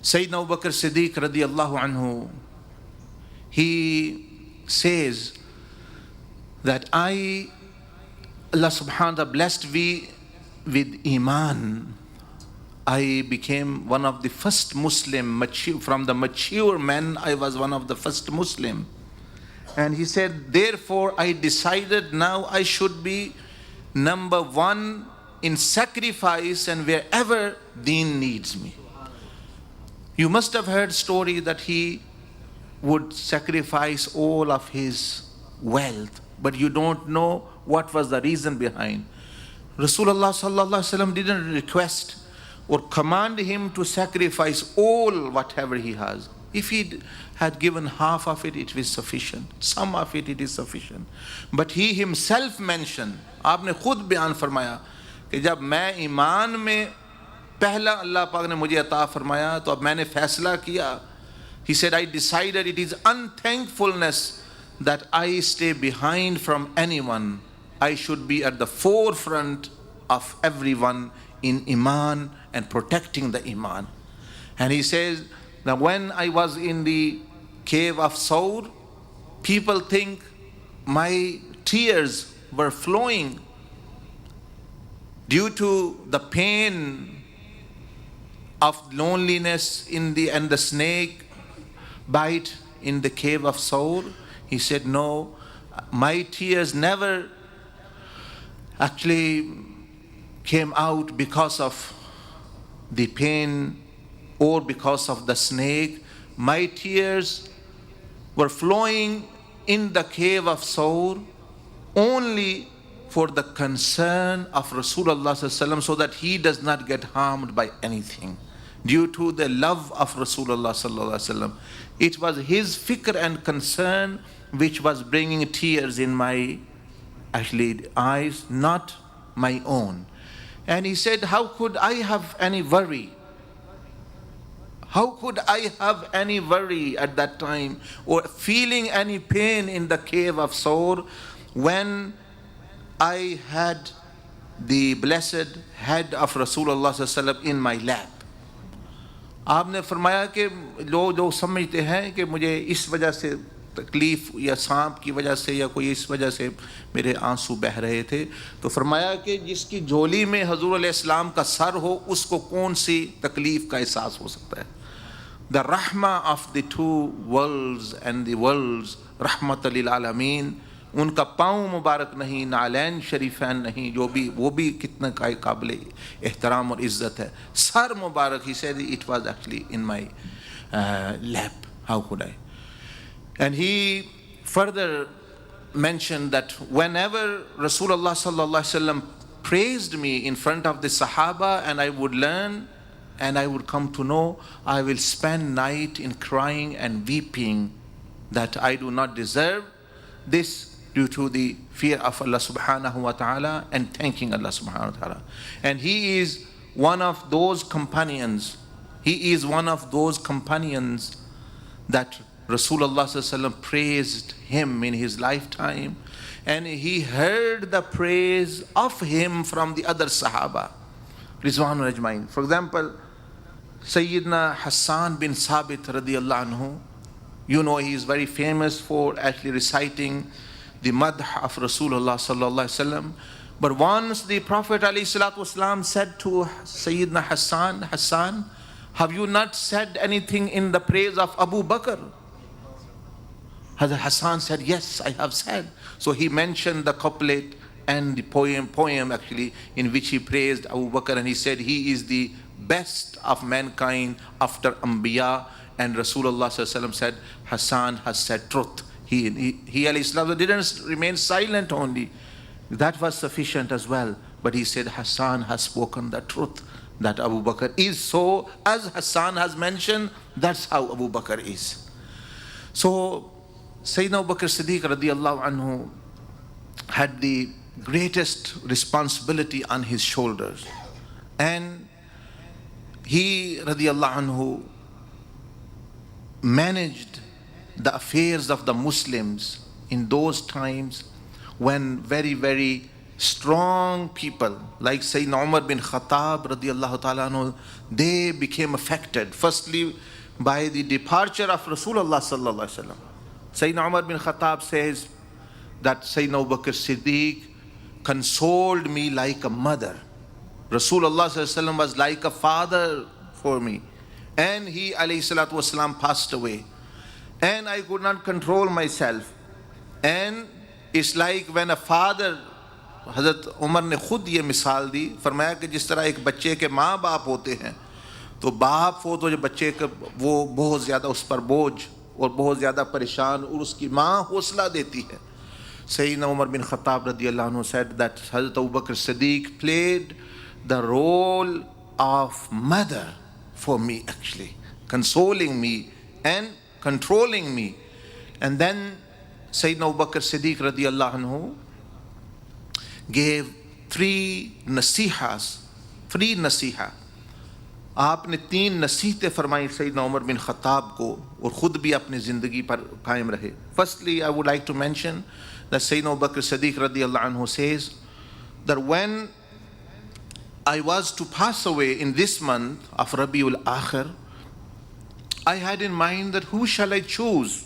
Syyiduna Abu Bakr Siddique Radi Allah Anhu, he says that Allah subhanahu wa ta'ala blessed me with Iman. I became one of the first Muslim, from the mature men, I was one of the first Muslim. And he said, therefore I decided now I should be number one in sacrifice and wherever deen needs me. You must have heard story that he would sacrifice all of his wealth, but you don't know what was the reason behind. Rasulullah sallallahu alaihi wasallam didn't request or command him to sacrifice all whatever he has. If he had given half of it, it was sufficient. Some of it, it is sufficient. But he himself mentioned, आपने खुद बयान फरमाया कि जब मैं ईमान में पहला अल्लाह पाक ने मुझे अता फरमाया तो अब मैंने फैसला किया. He said, I decided it is unthankfulness that I stay behind from anyone. I should be at the forefront of everyone in Iman and protecting the Iman. And he says that when I was in the cave of Saur, people think my tears were flowing due to the pain of loneliness and the snake bite in the cave of Saur. He said, no, my tears never actually came out because of the pain or because of the snake. My tears were flowing in the cave of Saur only for the concern of Rasulullah ﷺ, so that he does not get harmed by anything. Due to the love of Rasulullah ﷺ, it was his fikr and concern which was bringing tears in my eyes, not my own. And he said, how could I have any worry? How could I have any worry at that time or feeling any pain in the cave of Saur when I had the blessed head of Rasulullah ﷺ in my lap? आपने फरमाया कि लोग समझते हैं कि मुझे इस वजह से तकलीफ़ या सांप की वजह से या कोई इस वजह से मेरे आंसू बह रहे थे, तो फरमाया कि जिसकी झोली में हजूर अलैहिस्सलाम का सर हो उसको कौन सी तकलीफ़ का एहसास हो सकता है. The rahmah of the two worlds and the worlds, rahmatal lil alameen, उनका पाँव मुबारक नहीं, नालैन शरीफैन नहीं, जो भी वो भी कितना काबिल एहतराम और इज़्ज़त है. Sir Mubarak, he said it was actually in my lap. How could I? And he further mentioned that whenever Rasulullah sallallahu alaihi wasallam praised me in front of the Sahaba, and I would learn and I would come to know, I will spend night in crying and weeping that I do not deserve this, due to the fear of Allah subhanahu wa ta'ala and thanking Allah subhanahu wa ta'ala. And he is one of those companions. He is one of those companions that Rasulullah sallallahu alaihi wasallam praised him in his lifetime, and he heard the praise of him from the other Sahaba, Rizwanul Ajmain. For example, Sayyidina Hassan bin Sabit Radi Allah Anhu, you know, he is very famous for actually reciting the madh of Rasulullah sallallahu alaihi wasallam. But once the Prophet alayhi salatu wasalam said to Sayyidina Hassan, Hassan, have you not said anything in the praise of Abu Bakr? Hazrat Hassan said, yes, I have said. So he mentioned the couplet and the poem actually, in which he praised Abu Bakr, and he said he is the best of mankind after Anbiya. And Rasulullah sallallahu alaihi wasallam said, Hassan has said truth. He alayhi salam didn't remain silent only. That was sufficient as well. But he said, Hassan has spoken the truth, that Abu Bakr is so. As Hassan has mentioned, that's how Abu Bakr is. So Syyiduna Abu Bakr Siddique Radi Allah Anhu had the greatest responsibility on his shoulders. And he, Radi Allah Anhu, managed the affairs of the Muslims in those times when very, very strong people like Sayyidina Umar bin Khattab Radi Allah Anhu, they became affected firstly by the departure of Rasulullah sallallahu alaihi wasallam. Sayyidina Umar bin Khattab says that Sayyidina Abu Bakr Siddique consoled me like a mother. Rasulullah sallallahu alaihi wasallam was like a father for me, and he alayhi salatu wasalam passed away, and I could not control myself. And it's like when a father, हज़रत उमर ने खुद ये मिसाल दी, फरमाया कि जिस तरह एक बच्चे के माँ बाप होते हैं, तो बाप हो तो जो बच्चे का वो बहुत ज़्यादा उस पर बोझ और बहुत ज़्यादा परेशान, और उसकी माँ हौसला देती है. Sayyidina Umar bin Khattab radiallahu anhu said that Hazrat Abu Bakr Siddique played the role of mother for me, actually, consoling me and controlling me. And then Sayyidina Abu Bakr Siddique radiallahu anhu gave three nasihas, free nasiha. आपने 3 नसीहतें फरमाई सैयदना Umar bin Khattab को, और ख़ुद भी अपनी ज़िंदगी पर कायम रहे. Firstly, I would like to mention that Sayyidina Abu Bakr Siddique radiallahu anhu says that when I was to pass away in this month of Rabiul Akhir, I had in mind that who shall I choose?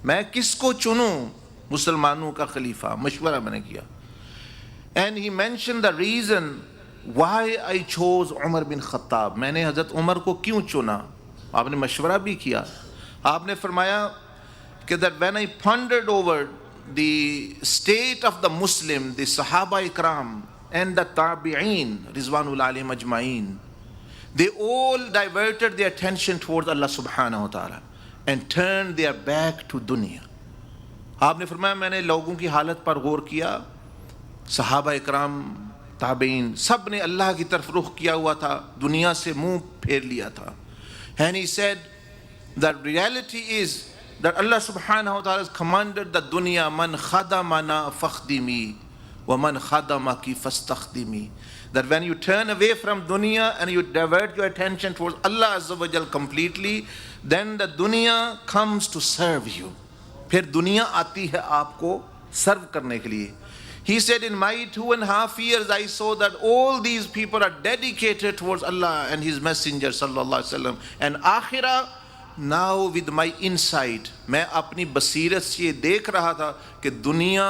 मैं किसको चुनूं मुसलमानों का खलीफा, मशवरा मैंने किया. And he mentioned the reason why I chose Umar bin Khattab. मैंने हज़रत उमर को क्यों चुना, आपने मशवरा भी किया. आपने फरमाया कि that when I pondered over the state of the Muslim, the Sahaba Ikram and the Tabi'een, Rizwanul Alim Ajma'een, they all diverted their attention towards Allah subhanahu wa ta'ala and turned their back to dunya. आपने फरमाया मैंने लोगों की हालत पर गौर किया, सहाबा इकराम ताबीन सब ने अल्लाह की तरफ रुख किया हुआ था, दुनिया से मुंह फेर लिया था. And he said that reality is that Allah subhanahu wa ta'ala has commanded the dunya, man khadamana fakhdimi wa man khadamaki fastakhdimi, that when you turn away from dunya and you divert your attention towards Allah azza wa jal completely, then the dunya comes to serve you. फिर दुनिया आती है आपको सर्व करने के लिए. He said, in my 2.5 years I saw that all these people are dedicated towards Allah and His Messenger sallallahu alaihi wasallam and akhirah. Now with my insight, मैं अपनी बसीरत से ये देख रहा था कि दुनिया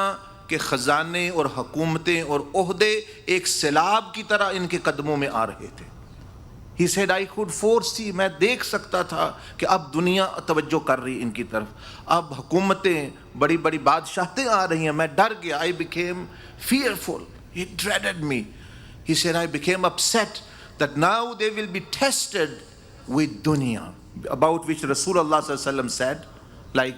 के खजाने और हुकूमतें और ओहदे एक सैलाब की तरह इनके कदमों में आ रहे थे. He said, I could foresee, मैं देख सकता था कि अब दुनिया तवज्जो कर रही इनकी तरफ, अब हुकूमतें बड़ी बड़ी बादशाहतें आ रही हैं. मैं डर गया. I became fearful. It dreaded me. He said, I became upset that now they will be tested with dunya, about which Rasulullah sallallahu alaihi wasallam said, like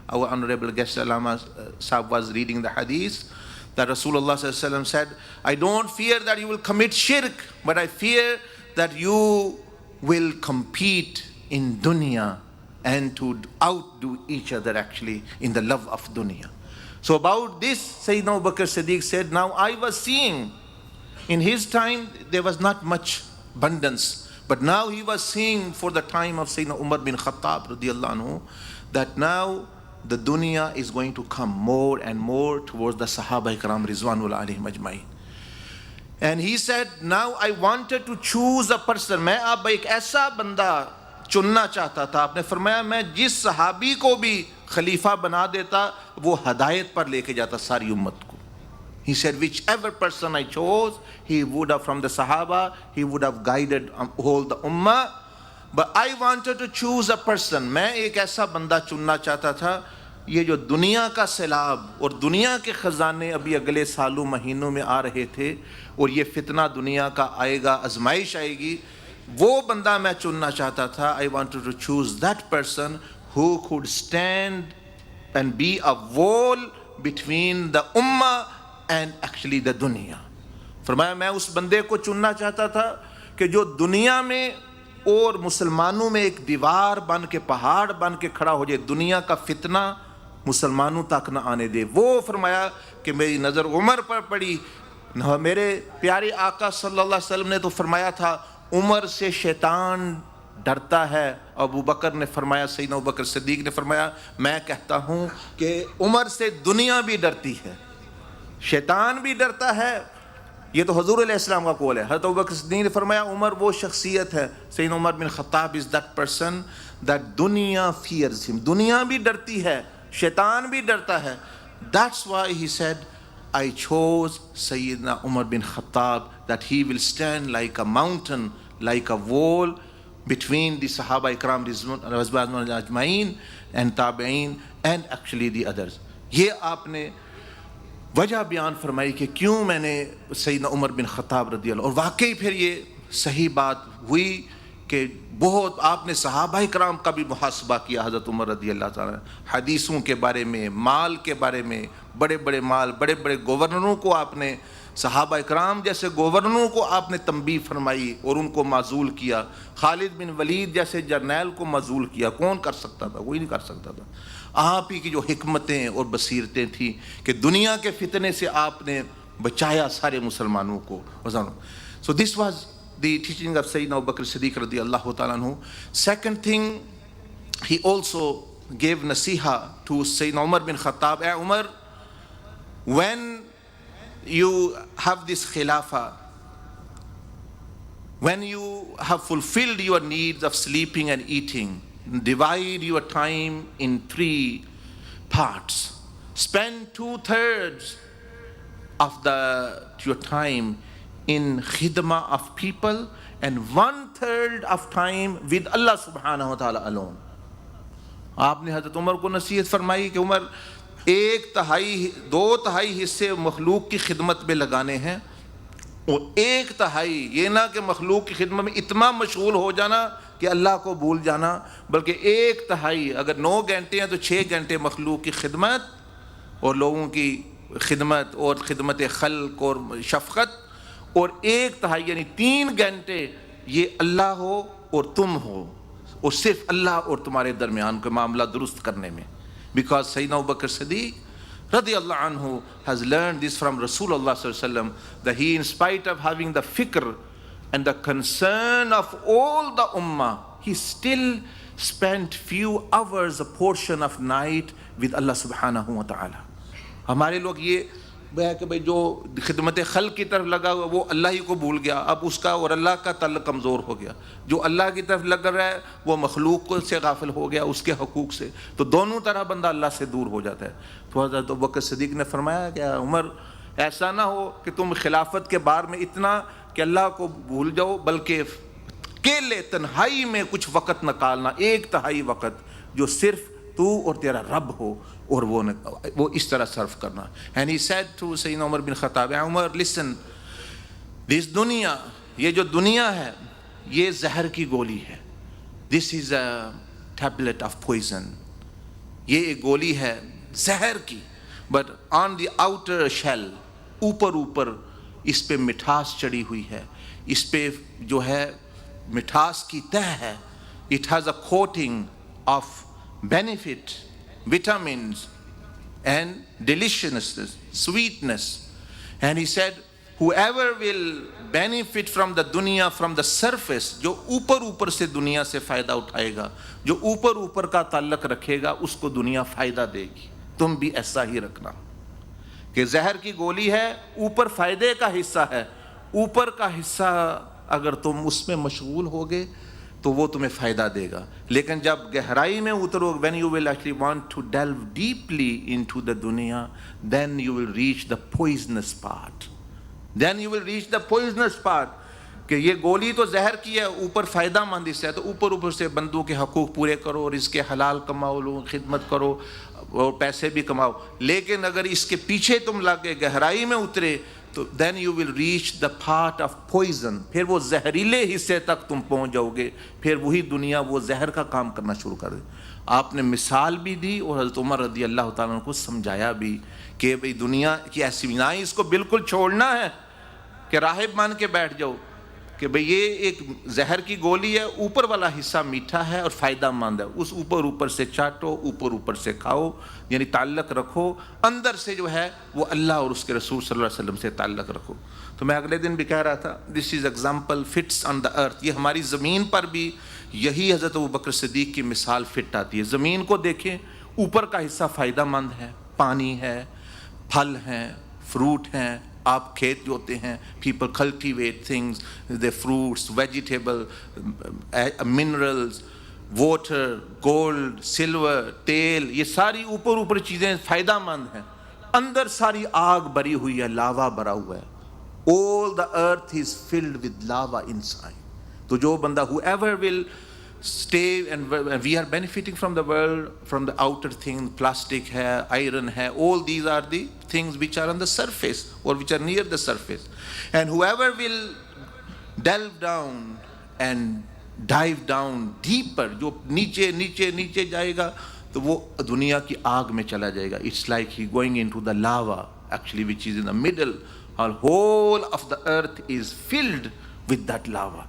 our honorable guest Allama Sahib was reading the hadith, that Rasulullah sallallahu alaihi wasallam said, I don't fear that you will commit shirk, but I fear that you will compete in dunya and to outdo each other actually in the love of dunya. So about this, Sayyidina Abu Bakr Siddique said, now I was seeing, in his time there was not much abundance, but now he was seeing for the time of Sayyidina Umar bin Khattab radiyallahu anhu, that now the dunya is going to come more and more towards the Sahaba Ikram Rizwanul Alim Ajma'in. And he said, now I wanted to choose a person. मैं अब एक ऐसा बंदा चुनना चाहता था. आपने फरमाया मैं जिस सहाबी को भी खलीफा बना देता वो हदायत पर लेके जाता सारी उम्मत को. He said, whichever person I chose, he would have, from the Sahaba, he would have guided all the ummah. But I wanted to choose a person. मैं एक ऐसा बंदा चुनना चाहता था. ये जो दुनिया का सैलाब और दुनिया के ख़जाने अभी अगले सालों महीनों में आ रहे थे, और ये फितना दुनिया का आएगा, आजमाइश आएगी, वो बंदा मैं चुनना चाहता था. I wanted to choose that person who could stand and be a wall between the ummah and actually the dunya. फरमाया मैं उस बंदे को चुनना चाहता था कि जो दुनिया में और मुसलमानों में एक दीवार बन के, पहाड़ बन के खड़ा हो जाए, दुनिया का फितना मुसलमानों तक न आने दे. वो फरमाया कि मेरी नज़र उमर पर पड़ी. मेरे प्यारे आका सल्लल्लाहु अलैहि वसल्लम ने तो फरमाया था उमर से शैतान डरता है. अबू बकर ने फरमाया, सैयदना अबू बकर सिद्दीक ने फरमाया मैं कहता हूँ कि उमर से दुनिया भी डरती है. शैतान भी डरता है। ये तो हुजूर अलैहिस्सलाम का कौल है। हज़रत अबू बकर सिद्दीक़ ने फरमाया उमर वो शख्सियत है, Sayyidina Umar bin Khattab is that person that दुनिया फियर्स हिम, दुनिया भी डरती है, शैतान भी डरता है। That's why he said I chose Sayyidina Umar bin Khattab, that he will stand like a mountain, like a wall between the Sahaba Ikram Ajmain and Tabi'in and actually the others. ये आपने वजह बयान फरमाई कि क्यों मैंने सैयदना Umar bin Khattab रदी अल्लाह, और वाकई फिर ये सही बात हुई कि बहुत आपने सहाबा इकराम का भी मुहासबा किया। हज़रत उमर रदी अल्लाह ताला हदीसों के बारे में, माल के बारे में, बड़े बड़े माल, बड़े बड़े गवर्नरों को आपने, सहाबा इकराम जैसे गवर्नरों को आपने तंबीह फरमाई और उनको माजूल किया। खालिद बिन वलीद जैसे जर्नैल को माजूल किया। कौन कर सकता था? कोई नहीं कर सकता था। आप ही की जो हिकमतें और बसीरतें थी कि दुनिया के फितने से आपने बचाया सारे मुसलमानों को। So this was the teaching of Sayyidina Abu Bakr Siddique Radi Allah anhu. Second thing, he also gave nasiha to Sayyidina Umar bin Khattab. Umar, when you have this khilafah, when you have fulfilled your needs of sleeping and eating, divide your time in 3 parts. Spend 2/3 of your time in khidmah of people and 1/3 of time with Allah subhanahu wa ta'ala alone. आपने हज़रत उमर को नसीहत फरमाई कि उमर 1/3 2/3 हिस्से मखलूक की खिदमत में लगाने हैं, और 1/3 ये ना कि मखलूक की खिदमत में इतना मशगूल हो जाना कि अल्लाह को भूल जाना, बल्कि 1/3 अगर 9 घंटे हैं तो 6 घंटे मखलूक की खिदमत और लोगों की खिदमत और खिदमत खल्क और शफ़क़त, और 1/3 यानी 3 घंटे ये अल्लाह हो और तुम हो, और सिर्फ अल्लाह और तुम्हारे दरमियान का मामला दुरुस्त करने में। बिकॉज सैयदना अबू बकर सिद्दीक़ रज़ी अल्लाह अन्हु has learned this from Rasulullah sallallahu alaihi wasallam, that he, in spite of having the fikr and the concern of all the ummah, he still spent few hours, a portion of night with Allah subhanahu wa ta'ala. हमारे लोग ये है कि भाई जो खिदमत खल्क की तरफ लगा हुआ वो अल्लाह ही को भूल गया, अब उसका और अल्लाह का तल्लुक़ कमज़ोर हो गया। जो अल्लाह की तरफ लग रहा है वो मखलूक से गाफिल हो गया, उसके हकूक़ से, तो दोनों तरह बंदा अल्लाह से दूर हो जाता है। तो हज़रत अबू बकर सिद्दीक़ ने फरमाया कि उमर ऐसा ना हो कि तुम खिलाफत के बार में इतना कि अल्लाह को भूल जाओ, बल्कि अकेले तन्हाई में कुछ वक़्त निकालना, 1/3 वक़्त जो सिर्फ तू और तेरा रब हो, और वो इस तरह सर्व करना। And he said to Sayyiduna Umar bin Khattab, Umar listen, this दुनिया, ये जो दुनिया है ये जहर की गोली है। This is a tablet of poison, ये एक गोली है जहर की, but on the outer shell, ऊपर इस पे मिठास चढ़ी हुई है, इस पे जो है मिठास की तह है। It has a coating of benefit, vitamins and deliciousness, sweetness. And he said, whoever will benefit from the dunya, from the surface, जो ऊपर से दुनिया से फ़ायदा उठाएगा, जो ऊपर का ताल्लुक़ रखेगा, उसको दुनिया फ़ायदा देगी। तुम भी ऐसा ही रखना कि जहर की गोली है, ऊपर फ़ायदे का हिस्सा है, ऊपर का हिस्सा अगर तुम उसमें मशगूल होगे तो वो तुम्हें फ़ायदा देगा, लेकिन जब गहराई में उतरो, when you will actually want to delve deeply into the dunya, then you will reach the poisonous part. Then you will reach the poisonous part. कि ये गोली तो जहर की है, ऊपर फ़ायदा मंद इससे है, तो ऊपर से बंदों के हकूक़ पूरे करो, रिज़्क़ हलाल कमाओ, लोगों की खिदमत करो और पैसे भी कमाओ, लेकिन अगर इसके पीछे तुम लग गए, गहराई में उतरे, तो then you will reach the part of poison, फिर वो जहरीले हिस्से तक तुम पहुंच जाओगे, फिर वही दुनिया वो जहर का काम करना शुरू कर दे। आपने मिसाल भी दी और हज़रत उमर रज़ी अल्लाह ताला को समझाया भी कि भाई दुनिया की ऐसी ना ही इसको बिल्कुल छोड़ना है कि राहिब मान के बैठ जाओ, कि भाई ये एक जहर की गोली है, ऊपर वाला हिस्सा मीठा है और फ़ायदा मंद है, उस ऊपर से चाटो, ऊपर से खाओ, यानी ताल्लुक़ रखो, अंदर से जो है वो अल्लाह और उसके रसूल सल्लल्लाहु अलैहि वसल्लम से ताल्लुक़ रखो। तो मैं अगले दिन भी कह रहा था, this is example fits on the earth, ये हमारी ज़मीन पर भी यही हज़रत अबू बकर सिद्दीक़ की मिसाल फिट आती है। ज़मीन को देखें, ऊपर का हिस्सा फ़ायदा मंद है, पानी है, फल हैं, फ्रूट हैं, आप खेत जोते हैं, people cultivate things, the fruits, vegetable, minerals, water, gold, silver, तेल, ये सारी ऊपर ऊपर चीज़ें फ़ायदामंद हैं, अंदर सारी आग भरी हुई है, लावा भरा हुआ है. All the earth is filled with lava inside. तो जो बंदा, whoever will stay, and we are benefiting from the world, from the outer things, plastic है, iron है, all these are the things which are on the surface or which are near the surface. And whoever will delve down and dive down deeper, जो नीचे नीचे नीचे जाएगा तो वो दुनिया की आग में चला जाएगा. It's like he going into the lava actually, which is in the middle. Our whole of the earth is filled with that lava.